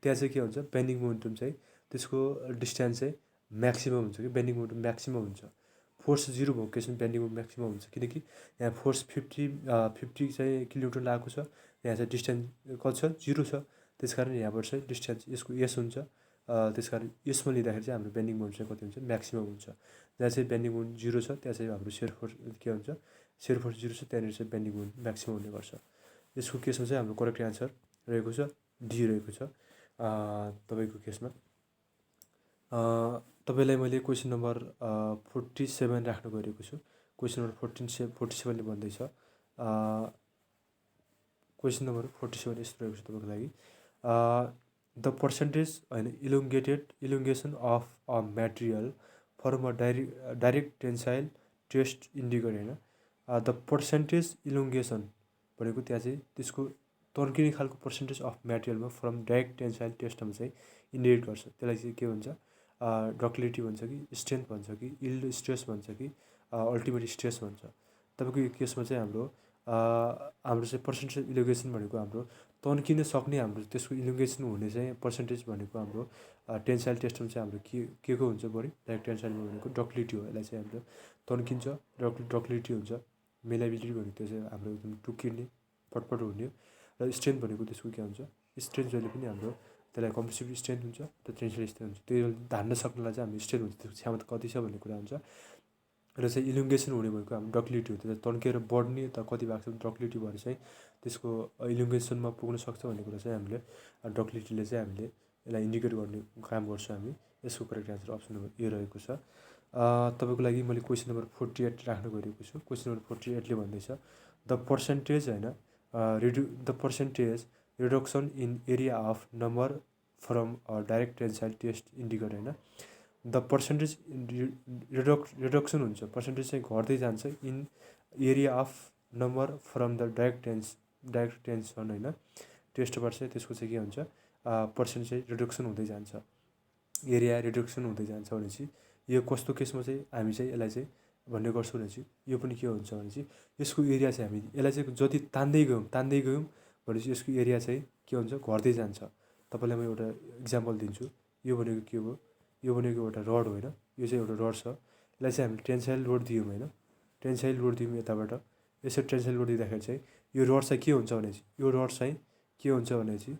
त्यहाँ चाहिँ के हुन्छ बेन्डिङ मोमेन्टम चाहिँ त्यसको डिस्टेन्स चाहिँ म्याक्सिमम हुन्छ कि बेन्डिङ मोमेन्टम म्याक्सिमम हुन्छ। फोर्स 0 भएको केसमा बेन्डिङ मोमेन्ट म्याक्सिमम हुन्छ किनकि यहाँ फोर्स 50 चाहिँ किलोमिटर लागेको छ, यहाँ चाहिँ डिस्टेन्स कति छ 0 छ, त्यस कारण यहाँबाट चाहिँ डिस्टेन्स यसको यस हुन्छ। त्यस कारण यसमा लिँदाखेरि चाहिँ हाम्रो बेन्डिङ मोमेन्ट चाहिँ कति हुन्छ म्याक्सिमम हुन्छ। जहाँ चाहिँ बेन्डिङ मोमेन्ट 0 छ त्यहाँ चाहिँ हाम्रो सेयर फोर्स के हुन्छ सेयर फोर्स 0 छ त्यहाँनिर चाहिँ बेन्डिङ मोमेन्ट म्याक्सिमम हुने गर्छ। यसको केसमा चाहिँ हाम्रो करेक्ट एन्सर रहेको छ डी रहेको छ तपाईँको केसमा। तपाईँलाई मैले क्वेसन नम्बर 47 राख्न गइरहेको छु। क्वेसन नम्बर 47ले भन्दैछ क्वेसन नम्बर 47 यस्तो रहेको छ तपाईँको लागि द पर्सेन्टेज होइन elongation of a material from a direct tensile test indicate होइन द पर्सेन्टेज इलोङ्गेसन भनेको त्यहाँ चाहिँ त्यसको तन्किने खालको पर्सेन्टेज अफ म्याटेरियलमा फ्रम डाइरेक्ट टेन्साइल टेस्टमा चाहिँ इन्डिकेट गर्छ। त्यसलाई चाहिँ के भन्छ डक्टिलिटी भन्छ कि स्ट्रेन्थ भन्छ कि इल्ड स्ट्रेस भन्छ कि अल्टिमेट स्ट्रेस भन्छ। तपाईँको यो केसमा चाहिँ हाम्रो चाहिँ पर्सेन्टेज इलोगेसन भनेको हाम्रो तन्किन सक्ने हाम्रो त्यसको इलोगेसन हुने चाहिँ पर्सेन्टेज भनेको हाम्रो टेन्साइल टेस्टमा चाहिँ हाम्रो के को हुन्छ बढी डाइरेक्ट टेन्साइलमा भनेको डक्टिलिटी हो। यसलाई चाहिँ हाम्रो तन्किन्छ डक्टिलिटी हुन्छ। मेलाबिलिटी भनेको त्यो चाहिँ हाम्रो एकदम टुक्किने पटपट हुने र स्ट्रेन्थ भनेको त्यसको के हुन्छ स्ट्रेन्थ जहिले पनि हाम्रो त्यसलाई कम्प्रेसिभ स्ट्रेन्थ हुन्छ र टेन्साइल स्ट्रेन्थ हुन्छ। त्यो धान्न सक्नलाई चाहिँ हाम्रो स्ट्रेन्थ हुन्छ त्यसको क्षमता कति छ भन्ने कुरा हुन्छ र चाहिँ इलोङ्गेसन हुने भनेको हाम्रो डक्टिलिटी हो। त्यो तन्केर बढ्ने त कति भएको छ डक्टिलिटी भएर चाहिँ त्यसको इलोङ्गेसनमा पुग्न सक्छ भन्ने कुरा चाहिँ हामीले डक्टिलिटीले चाहिँ हामीले यसलाई इन्डिकेट गर्ने काम गर्छौँ हामी। यसको correct answer option number A रहेको छ। तपाईँको लागि मैले क्वेसन नम्बर 48 राख्न गइरहेको छु। क्वेसन नम्बर 48ले भन्दैछ द पर्सेन्टेज होइन the percentage reduction in area of number from direct tensile test indicate होइन द पर्सेन्टेज रिडक्सन हुन्छ पर्सेन्टेज चाहिँ घट्दै जान्छ in area of number from the direct tension होइन टेस्टबाट चाहिँ त्यसको चाहिँ के हुन्छ पर्सेन्टेज चाहिँ रिडक्सन हुँदै जान्छ एरिया रिडक्सन हुँदै जान्छ भनेपछि यो कस्तो केसमा चाहिँ हामी चाहिँ यसलाई चाहिँ भन्ने गर्छौँ भनेपछि यो पनि के हुन्छ भनेपछि यसको एरिया चाहिँ हामी यसलाई चाहिँ जति तान्दै गयौँ भनेपछि यसको एरिया चाहिँ के हुन्छ घट्दै जान्छ। तपाईँलाई म एउटा इक्जाम्पल दिन्छु। यो भनेको के हो यो भनेको एउटा रड होइन यो चाहिँ एउटा रड छ। यसलाई चाहिँ हामीले टेन्साइल लोड दियौँ होइन टेन्साइल लोड दियौँ यताबाट यसरी टेन्साइल लोड दिँदाखेरि चाहिँ यो रड चाहिँ के हुन्छ भनेपछि यो रड चाहिँ के हुन्छ भनेपछि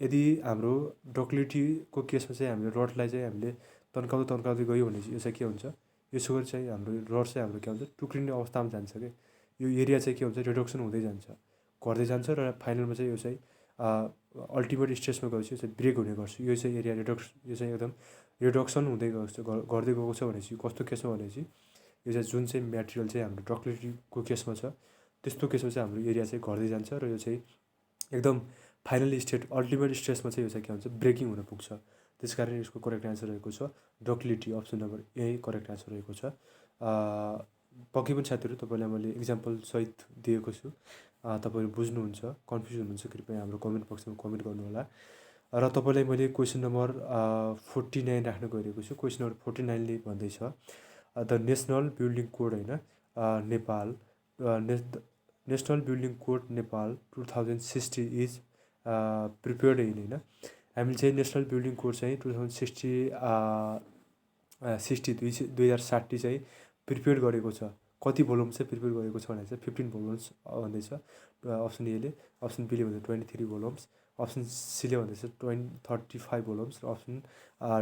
यदि हाम्रो डक्टिलिटीको केसमा चाहिँ हामीले रडलाई चाहिँ हामीले तन्काउँदै गयो भनेपछि यो चाहिँ के हुन्छ यसो गरी चाहिँ हाम्रो रड चाहिँ हाम्रो के हुन्छ टुक्रिने अवस्थामा जान्छ क्या। यो एरिया चाहिँ के हुन्छ रिडक्सन हुँदै जान्छ घट्दै जान्छ र फाइनलमा चाहिँ यो चाहिँ अल्टिमेट स्टेजमा गएपछि यो चाहिँ ब्रेक हुने गर्छ। यो चाहिँ एरिया यो चाहिँ एकदम रिडक्सन हुँदै गर्दै गएको छ भनेपछि कस्तो केसमा भनेपछि यो चाहिँ जुन चाहिँ म्याटेरियल चाहिँ हाम्रो डक्टिलिटीको केसमा छ त्यस्तो केसमा चाहिँ हाम्रो एरिया चाहिँ घट्दै जान्छ र यो चाहिँ एकदम फाइनल स्टेट अल्टिमेट स्टेजमा चाहिँ यो चाहिँ के हुन्छ ब्रेकिङ हुन पुग्छ। त्यस कारण यसको करेक्ट एन्सर रहेको छ ductility option number A correct answer रहेको छ। पक्कै पनि साथीहरू तपाईँलाई मैले इक्जाम्पल सहित दिएको छु। तपाईँहरू बुझ्नुहुन्छ कन्फ्युज हुनुहुन्छ कृपया हाम्रो कमेन्ट बक्समा कमेन्ट गर्नुहोला। र तपाईँलाई मैले क्वेसन नम्बर 49 राख्न गइरहेको छु। क्वेसन नम्बर 49ले भन्दैछ द नेसनल बिल्डिङ कोड होइन Nepal national building code Nepal 2060 is prepared in होइन हामीले चाहिँ नेसनल बिल्डिङ कोड चाहिँ 2060 चाहिँ प्रिपेयर गरेको छ। कति भोल्युम्स चाहिँ प्रिपेयर गरेको छ भने चाहिँ 15 भोल्युम्स भन्दैछ अप्सन एले। अप्सन बीले भन्दा 23 भोल्युम्स, अप्सन सीले भन्दैछ 35 भोल्युम्स र अप्सन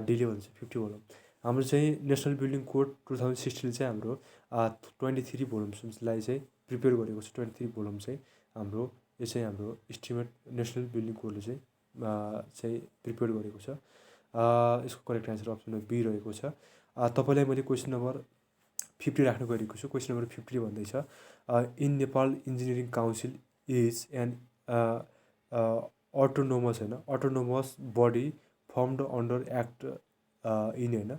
डीले भन्दैछ 50 भोल्युम। हाम्रो चाहिँ नेसनल बिल्डिङ कोड 2060 चाहिँ हाम्रो 23 भोल्युम्सलाई चाहिँ प्रिपेयर गरेको छ। 23 भोल्युम चाहिँ हाम्रो यो चाहिँ हाम्रो इस्टिमेट नेसनल बिल्डिङ कोडले चाहिँ प्रिपेयर गरेको छ। यसको correct answer option number B रहेको छ। तपाईँलाई मैले क्वेसन नम्बर 50 राख्न गइरहेको छु। क्वेसन नम्बर 50 भन्दैछ in Nepal engineering council is an autonomous होइन autonomous body formed under act in होइन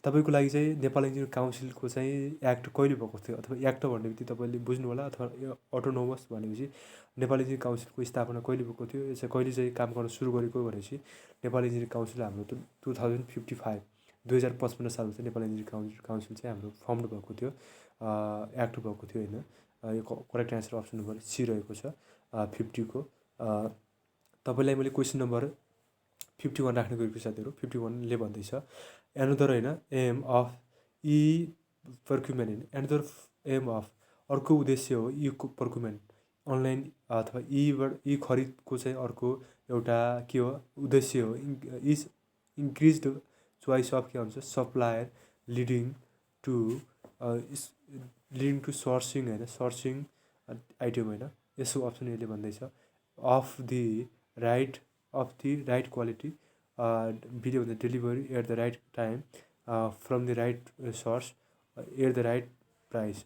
तपाईँको लागि चाहिँ नेपाल इन्जिनियरिङ काउन्सिलको चाहिँ एक्ट कहिले भएको थियो अथवा एक्ट भन्ने बित्तिकै तपाईँले बुझ्नु होला अथवा यो अटोनोमस भनेपछि नेपाल इन्जिनियरिङ काउन्सिलको स्थापना कहिले भएको थियो, यो चाहिँ कहिले चाहिँ काम गर्न सुरु गरेको भनेपछि नेपाल इन्जिनियरिङ काउन्सिल हाम्रो 2055 2055 सालमा चाहिँ नेपाल इन्जिनियरिङ काउन्सिल चाहिँ हाम्रो फर्म भएको थियो, एक्ट भएको थियो होइन। यो correct answer option number C रहेको छ 50को। तपाईँलाई मैले क्वेसन नम्बर 51 राख्ने गरेको साथीहरू। 51ले भन्दैछ एनदर होइन एम अफ ई पर्क्युमेन्ट होइन, एनदर एम अफ अर्को उद्देश्य हो ई पर्क्युमेन्ट अनलाइन अथवा ई खरिदको चाहिँ अर्को एउटा के हो उद्देश्य हो इज इन्क्रिज चोइस अफ के भन्छ सप्लायर लिडिङ टु सर्चिङ होइन, सर्चिङ आइटम होइन, यसो अप्सन एले भन्दैछ of the right quality video भन्दा delivery at the right time from the right source at the right price.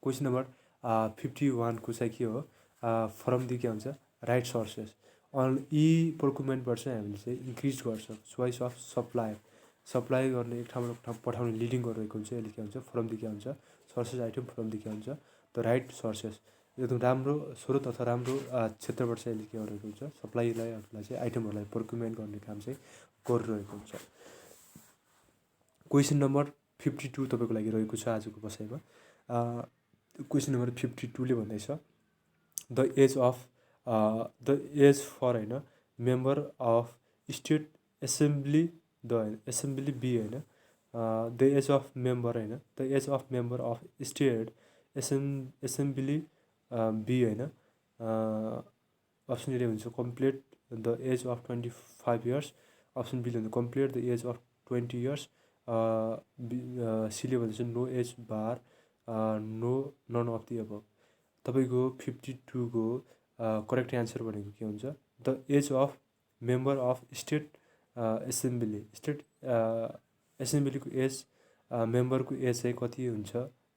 Question number 51को चाहिँ के हो फ्रम दि के भन्छ राइट सोर्सेस ई प्रोक्युरमेन्टबाट चाहिँ हामीले चाहिँ इन्क्रिज गर्छ चोइस अफ सप्लाई गर्ने एक ठाउँबाट एक ठाउँ पठाउने लिडिङ गरिरहेको हुन्छ, यसले के हुन्छ फ्रम दि के हुन्छ सोर्सेस आइटम फ्रम दि के हुन्छ द राइट सोर्सेस एकदम राम्रो स्रोत अथवा राम्रो क्षेत्रबाट चाहिँ यसले के गरेको हुन्छ सप्लाईलाई चाहिँ आइटमहरूलाई प्रोक्युरमेन्ट गर्ने काम चाहिँ गरिरहेको हुन्छ। क्वेसन नम्बर 52 तपाईँको लागि रहेको छ आजको बसाइमा। क्वेसन नम्बर 52ले भन्दैछ द एज फर होइन member of state assembly be होइन द एज अफ मेम्बर होइन the age of member of state assembly be होइन अप्सन एले हुन्छ complete the age of 25 years, option बीले हुन्छ complete the age of 20 years, सीले भन्छ no age bar none of the above. तपाईँको 52को करेक्ट एन्सर भनेको के हुन्छ the age of member of state एसेम्ब्लीको एज मेम्बरको एज चाहिँ कति हुन्छ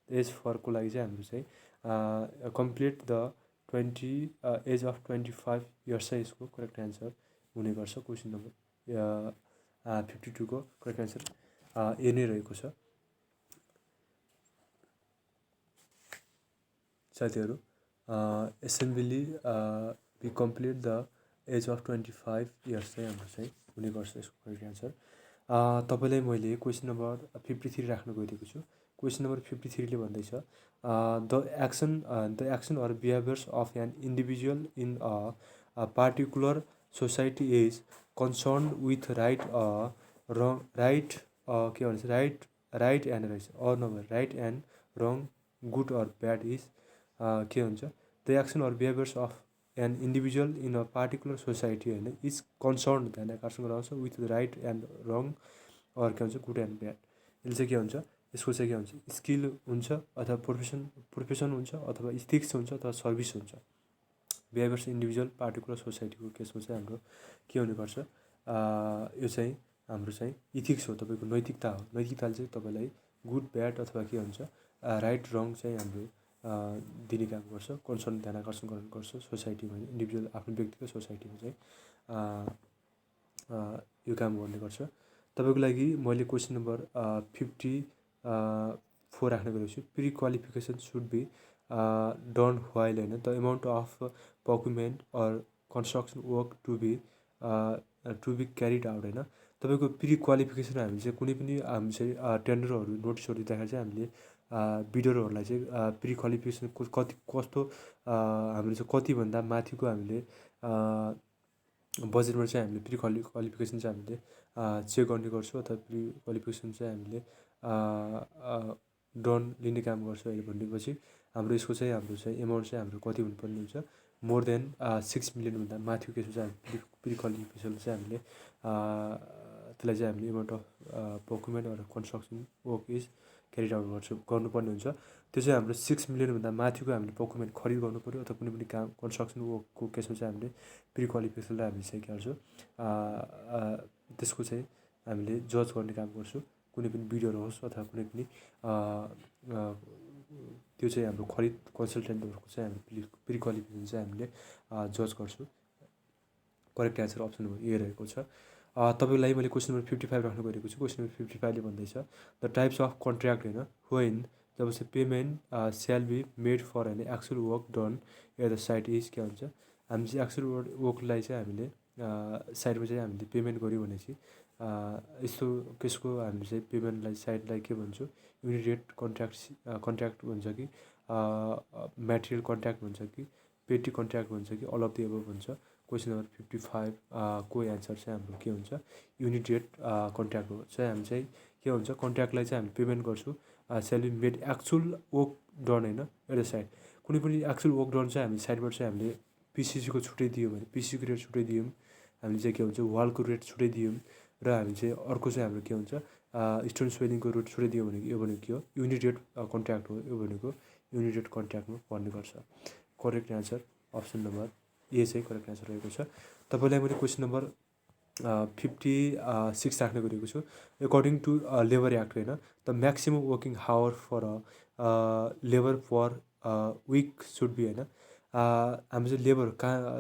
एज फरको लागि चाहिँ हाम्रो चाहिँ complete the 20 age of 25 years चाहिँ यसको करेक्ट एन्सर हुने गर्छ। क्वेसन नम्बर 52को करेक्ट एन्सर ए नै रहेको छ साथीहरू। Assembly B complete the age of 25 years चाहिँ हाम्रो चाहिँ हुने गर्छ यसको करेक्ट एन्सर। तपाईँलाई मैले क्वेसन नम्बर 53 राख्न गइरहेको छु। क्वेसन नम्बर 53ले भन्दैछ the action or behaviours of an individual in a particular society is concern with right के भन्छ right and wrong good or bad is के हुन्छ the action or behaviours of an individual in a particular society होइन is concern ध्यान आकर्षण गराउँछ with right and wrong or के भन्छ गुड एन्ड ब्याड। यसले चाहिँ के हुन्छ यसको चाहिँ के हुन्छ स्किल हुन्छ अथवा प्रोफेसन हुन्छ अथवा इथिक्स हुन्छ अथवा सर्भिस हुन्छ। बिहेभियर्स इन्डिभिजुअल पार्टिकुलर सोसाइटीको केसमा चाहिँ हाम्रो के हुने गर्छ यो चाहिँ हाम्रो चाहिँ इथिक्स हो, तपाईँको नैतिकता हो। नैतिकताले चाहिँ तपाईँलाई गुड ब्याड अथवा के हुन्छ राइट रङ चाहिँ हाम्रो दिने काम गर्छ, कन्सर्न ध्यान आकर्षण गर्ने गर्छ सोसाइटीमा इन्डिभिजुअल आफ्नो व्यक्तिगत सोसाइटीमा चाहिँ यो काम गर्ने गर्छ। तपाईँको लागि मैले क्वेसन नम्बर 54 राख्न गएको छु prequalification should be done while होइन the amount of procurement or construction work to be carried out होइन। तपाईँको प्री क्वालिफिकेसन हामी चाहिँ कुनै पनि हामी चाहिँ टेन्डरहरू नोटिसहरू दिँदाखेरि चाहिँ हामीले बिडरहरूलाई चाहिँ प्री क्वालिफिकेसन कस्तो हामीले चाहिँ कतिभन्दा माथिको हामीले बजेटमा चाहिँ हामीले प्री क्वालिफिकेसन चाहिँ हामीले चेक गर्ने गर्छौँ अथवा प्री क्वालिफिकेसन चाहिँ हामीले डन लिने काम गर्छौँ अहिले भनेपछि हाम्रो यसको चाहिँ एमाउन्ट चाहिँ हाम्रो कति हुनुपर्ने हुन्छ मोर देन 6 मिलियनभन्दा माथिको केसमा चाहिँ हामी प्री क्वालिफिकेसन चाहिँ हामीले त्यसलाई चाहिँ हामीले amount of procurement or construction work is carried out गर्नुपर्ने हुन्छ। त्यो चाहिँ हाम्रो 6 मिलियनभन्दा माथिको हामीले प्रोक्युरमेन्ट खरिद गर्नु पऱ्यो अथवा कुनै पनि काम कन्स्ट्रक्सन वर्कको केसमा चाहिँ हामीले प्री क्वालिफिकेसनलाई हामीले चाहिँ के गर्छौँ त्यसको चाहिँ हामीले जज गर्ने काम गर्छौँ। कुनै पनि बिडर होस् अथवा कुनै पनि त्यो चाहिँ हाम्रो खरिद कन्सल्टेन्टहरूको चाहिँ हामीले प्री क्वालिफिकेसन चाहिँ हामीले जज गर्छौँ। Correct answer option number A रहेको छ। तपाईँको लागि मैले क्वेसन नम्बर 55 राख्न गएको छु। क्वेसन नम्बर 55ले भन्दैछ द टाइप्स अफ कन्ट्र्याक्ट होइन व्हेन जब चाहिँ payment shall be made for होइन actual work done at the site is के भन्छ हामी चाहिँ एक्चुअल वर्कलाई चाहिँ हामीले साइडमा चाहिँ हामीले पेमेन्ट गऱ्यौँ भनेपछि यस्तो केसको हामीले चाहिँ पेमेन्टलाई साइडलाई के भन्छौँ इमिडिएट कन्ट्र्याक्ट भन्छ कि म्याटेरियल कन्ट्र्याक्ट भन्छ कि पेटी कन्ट्र्याक्ट भन्छ कि अल अफ दि एबभ भन्छ। क्वेसन नम्बर 55 को एन्सर चाहिँ हाम्रो के हुन्छ युनिडेट कन्ट्र्याक्ट हो। चाहिँ हामी चाहिँ के हुन्छ कन्ट्र्याक्टलाई चाहिँ हामी पेमेन्ट गर्छौँ shall be made actual work done होइन एउटा साइड कुनै पनि एक्चुअल वर्क डन चाहिँ हामी साइडबाट चाहिँ हामीले पिसिसीको छुट्टै दियौँ भने पिसीको रेट छुट्टै दियौँ हामीले चाहिँ के हुन्छ वालको रेट छुट्टै दियौँ र हामी चाहिँ अर्को चाहिँ हाम्रो के हुन्छ स्टोन स्वेलिङको रेट छुट्टै दियौँ भनेको यो भनेको के हो युनिडेट कन्ट्र्याक्ट हो। यो भनेको युनिडेट कन्ट्र्याक्टमा पर्नुपर्छ। करेक्ट एन्सर अप्सन नम्बर ए चाहिँ करेक्ट एन्सर रहेको छ। तपाईँलाई मैले क्वेसन नम्बर 56 राख्न गएको छु। एकर्डिङ टु लेबर एक्ट होइन the maximum working hour for labour per week should be होइन हाम्रो चाहिँ लेबर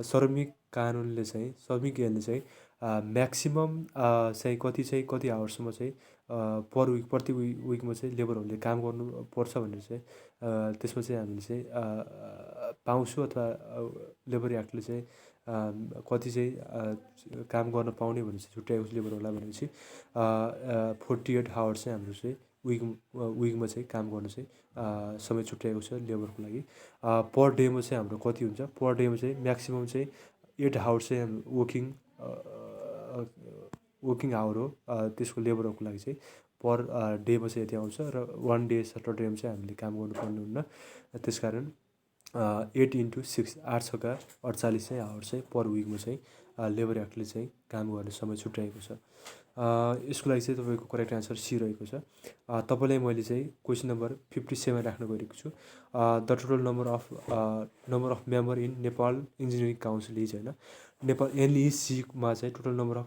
श्रमिक कानुनले चाहिँ श्रमिक ऐनले चाहिँ म्याक्सिमम चाहिँ कति आवरसम्म चाहिँ पर विक प्रति विकमा चाहिँ लेबरहरूले काम गर्नुपर्छ भनेर चाहिँ त्यसमा चाहिँ हामीले चाहिँ पाउँछौँ अथवा लेबर एक्टले चाहिँ कति चाहिँ काम गर्न पाउने भनेर चाहिँ छुट्याएको छ लेबरहरूलाई भनेपछि 48 आवर्स चाहिँ हाम्रो चाहिँ विकमा चाहिँ काम गर्न चाहिँ समय छुट्याएको छ लेबरको लागि। पर डेमा चाहिँ हाम्रो कति हुन्छ पर डेमा चाहिँ म्याक्सिमम् चाहिँ 8 आवर्स चाहिँ वर्किङ आवर हो त्यसको लेबरहरूको लागि चाहिँ पर डेमा चाहिँ यति आउँछ र 1 डे सटरडेमा चाहिँ हामीले काम गर्नुपर्ने हुन्न। त्यसकारण 8 × 6 8 छक्का 48 चाहिँ आवर चाहिँ पर विकमा चाहिँ लेबर एक्टले चाहिँ काम गर्ने समय छुट्याएको छ। यसको लागि चाहिँ तपाईँको करेक्ट एन्सर सी रहेको छ। तपाईँलाई मैले चाहिँ क्वेसन नम्बर 57 राख्न गएको छु। The total number of member in Nepal engineering council is होइन नेपाल एनइसीमा चाहिँ टोटल नम्बर अफ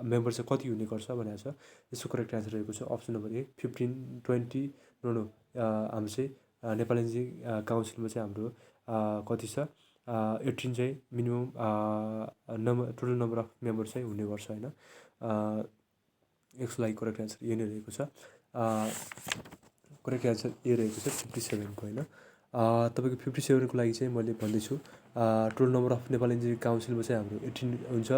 मेम्बर चाहिँ कति हुने गर्छ भनेको छ। यसको करेक्ट एन्सर रहेको छ अप्सन नम्बर ए 15 20 नो हाम्रो चाहिँ नेपाल इन्जिनियरिङ काउन्सिलमा चाहिँ हाम्रो कति छ 18 चाहिँ minimum total number of member चाहिँ हुने गर्छ होइन। यसको लागि करेक्ट एन्सर ए नै रहेको छ। करेक्ट एन्सर ए रहेको छ 57 को होइन। तपाईँको 57 को लागि चाहिँ मैले भन्दैछु total number of Nepal engineering काउन्सिलमा चाहिँ हाम्रो 18 हुन्छ।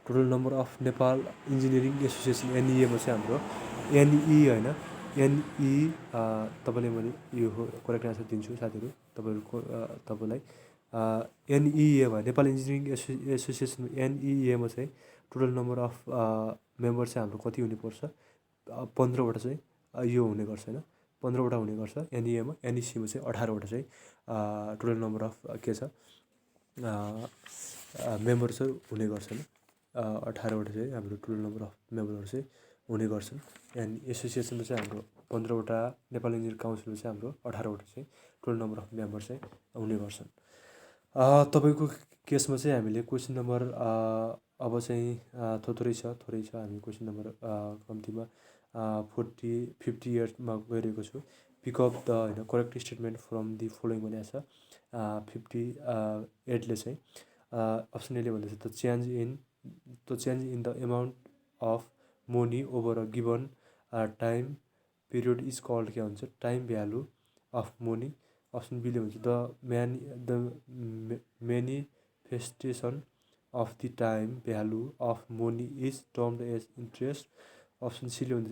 Total number of Nepal engineering association एनइएमा चाहिँ हाम्रो एनई होइन एनई तपाईँले मैले यो करेक्ट एन्सर दिन्छु साथीहरू तपाईँलाई एनइएमा नेपाल इन्जिनियरिङ एसोसिएसन एनइएमा चाहिँ टोटल नम्बर अफ मेम्बर चाहिँ हाम्रो कति हुनुपर्छ 15वटा चाहिँ यो हुने गर्छ होइन 15वटा हुने गर्छ एनइएमा। एनइसीमा चाहिँ 18वटा चाहिँ टोटल नम्बर अफ के छ मेम्बर चाहिँ हुने गर्छन्। 18वटा चाहिँ हाम्रो टोटल नम्बर अफ मेम्बरहरू चाहिँ हुने गर्छन्। एन्ड एसोसिएसनमा चाहिँ हाम्रो 15वटा नेपाल इन्जिनियरिङ काउन्सिलमा चाहिँ हाम्रो 18वटा चाहिँ टोटल नम्बर अफ मेम्बर चाहिँ हुने गर्छन्। तपाईँको केसमा चाहिँ हामीले क्वेसन नम्बर अब चाहिँ थोरै छ हामी क्वेसन नम्बर कम्तीमा 58मा गइरहेको छु। पिकअप द होइन correct statement from the following भनेको छ 58ले चाहिँ अप्सन एले भन्दैछ the change in the amount of money over a given time period is called के भन्छ time value of money. Option बीले भन्छ the manifestation of the time value of money is termed as interest. Option सीले भन्छ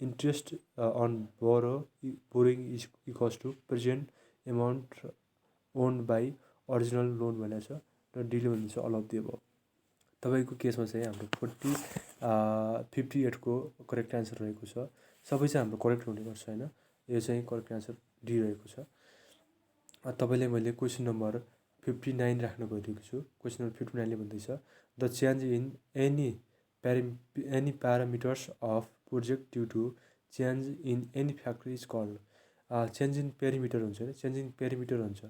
interest on borrowing is equals to present amount owned by original loan भनेको छ र डीले भन्दैछ अल अफ दि एबभ। तपाईँको केसमा चाहिँ हाम्रो 58 को करेक्ट एन्सर रहेको छ। सबै चाहिँ हाम्रो करेक्ट हुने गर्छ होइन। यो चाहिँ करेक्ट एन्सर डी रहेको छ। तपाईँले मैले क्वेसन नम्बर 59 राख्न गइरहेको छु। क्वेसन नम्बर 59ले भन्दैछ the change in any parameters of project due to change in any factor is called. Change in perimeter हुन्छ होइन चेन्ज इन पेरिमिटर हुन्छ